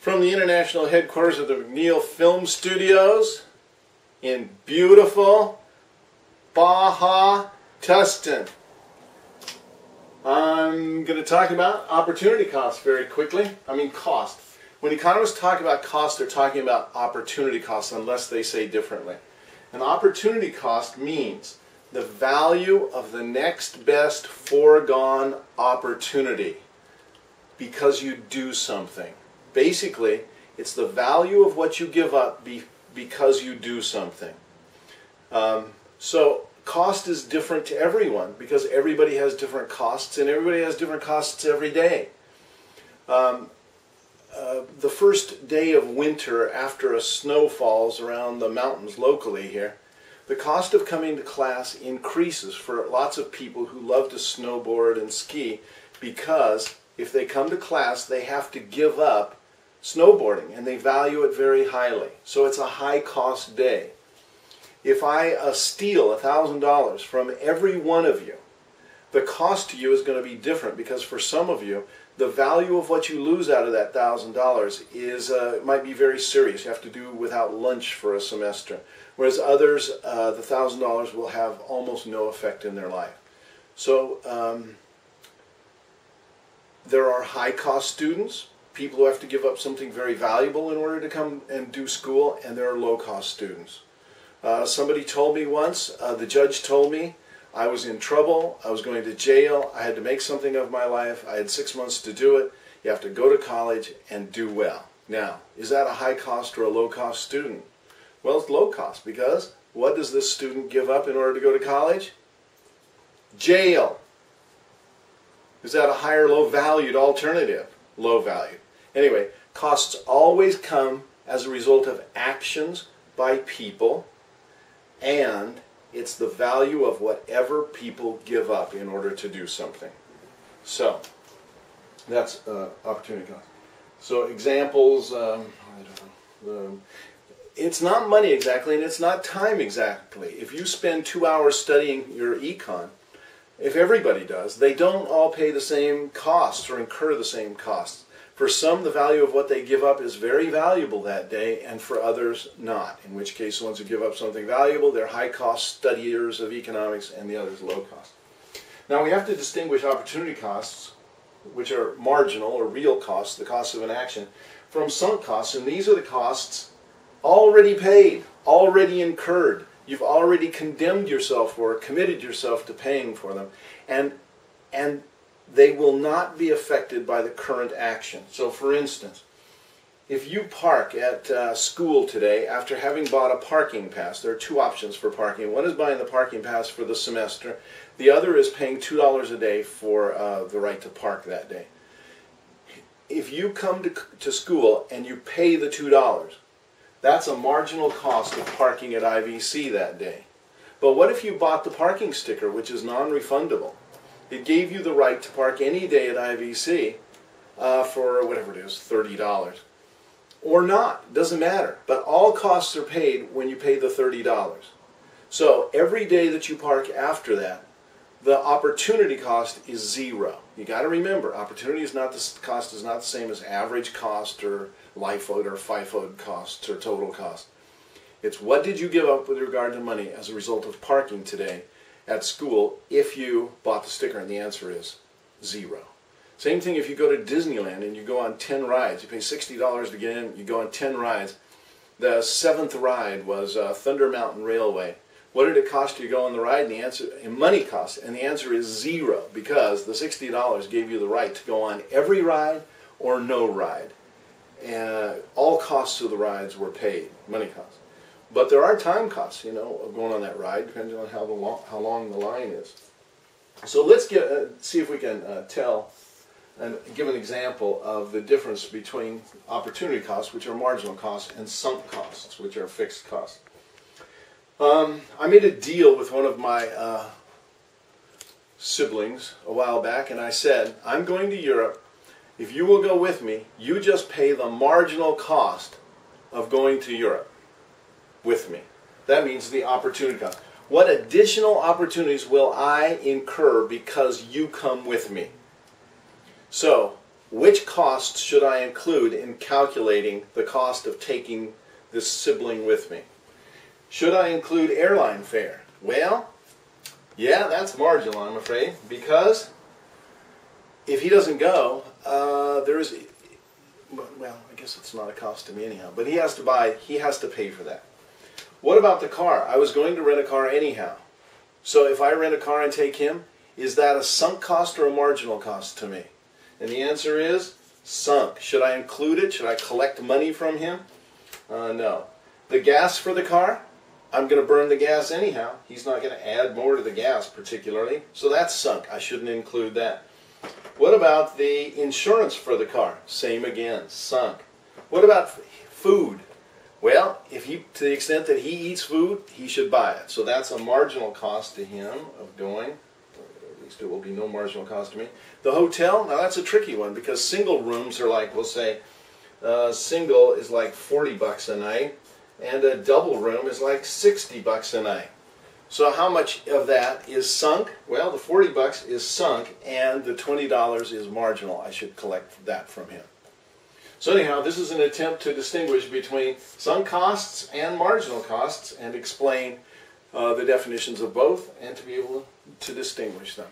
From the international headquarters of the McNeil Film Studios in beautiful Baja Tustin. I'm going to talk about opportunity cost very quickly. I mean cost. When economists talk about cost, they're talking about opportunity cost unless they say differently. An opportunity cost means the value of the next best foregone opportunity because you do something. Basically, it's the value of what you give up because you do something. So cost is different to everyone because everybody has different costs and everybody has different costs every day. The first day of winter after a snow falls around the mountains locally here, the cost of coming to class increases for lots of people who love to snowboard and ski because if they come to class they have to give up snowboarding and they value it very highly. So it's a high cost day. If I steal $1,000 from every one of you, the cost to you is going to be different because for some of you the value of what you lose out of that $1,000 is might be very serious. You have to do without lunch for a semester. Whereas others, the $1,000 will have almost no effect in their life. So there are high-cost students, people who have to give up something very valuable in order to come and do school, and there are low-cost students. Somebody told me once, the judge told me, I was in trouble, I was going to jail, I had to make something of my life, I had 6 months to do it, you have to go to college and do well. Now, is that a high cost or a low cost student? Well, it's low cost because what does this student give up in order to go to college? Jail. Is that a high or low valued alternative? Low value. Anyway, costs always come as a result of actions by people, and it's the value of whatever people give up in order to do something. So, that's opportunity cost. So examples, it's not money exactly and it's not time exactly. If you spend 2 hours studying your econ, if everybody does, they don't all pay the same costs or incur the same costs. For some, the value of what they give up is very valuable that day, and for others, not. In which case, the ones who give up something valuable, they're high-cost studiers of economics, and the others low-cost. Now, we have to distinguish opportunity costs, which are marginal or real costs, the costs of an action, from sunk costs, and these are the costs already paid, already incurred. You've already condemned yourself or committed yourself to paying for them, and they will not be affected by the current action. So for instance, if you park at school today after having bought a parking pass, there are two options for parking. One is buying the parking pass for the semester. The other is paying $2 a day for the right to park that day. If you come to school and you pay the $2, that's a marginal cost of parking at IVC that day. But what if you bought the parking sticker, which is non-refundable? It gave you the right to park any day at IVC for whatever it is, $30. Or not, doesn't matter. But all costs are paid when you pay the $30. So every day that you park after that, the opportunity cost is zero. You got to remember, opportunity is not cost is not the same as average cost or LIFO or FIFO costs or total cost. It's what did you give up with regard to money as a result of parking today at school if you bought the sticker, and the answer is zero. Same thing if you go to Disneyland and you go on 10 rides. You pay $60 to get in, you go on 10 rides. The 7th ride was Thunder Mountain Railway. What did it cost you to go on the ride? And the answer, in money cost, and the answer is zero because the $60 gave you the right to go on every ride or no ride. And all costs of the rides were paid, money costs. But there are time costs, you know, of going on that ride, depending on how long the line is. So let's see if we can tell and give an example of the difference between opportunity costs, which are marginal costs, and sunk costs, which are fixed costs. I made a deal with one of my siblings a while back, and I said, I'm going to Europe. If you will go with me, you just pay the marginal cost of going to Europe with me. That means the opportunity cost. What additional opportunities will I incur because you come with me? So, which costs should I include in calculating the cost of taking this sibling with me? Should I include airline fare? Well, yeah, that's marginal, I'm afraid, because if he doesn't go, well, I guess it's not a cost to me anyhow, but he has to pay for that. What about the car? I was going to rent a car anyhow. So if I rent a car and take him, is that a sunk cost or a marginal cost to me? And the answer is sunk. Should I include it? Should I collect money from him? No. The gas for the car? I'm going to burn the gas anyhow. He's not going to add more to the gas particularly. So that's sunk. I shouldn't include that. What about the insurance for the car? Same again, sunk. What about food? Well, to the extent that he eats food, he should buy it. So that's a marginal cost to him of going. At least it will be no marginal cost to me. The hotel, now that's a tricky one because single rooms are like, we'll say, single is like 40 bucks a night, and a double room is like 60 bucks a night. So how much of that is sunk? Well, the 40 bucks is sunk, and the $20 is marginal. I should collect that from him. So anyhow, this is an attempt to distinguish between sunk costs and marginal costs and explain the definitions of both and to be able to distinguish them.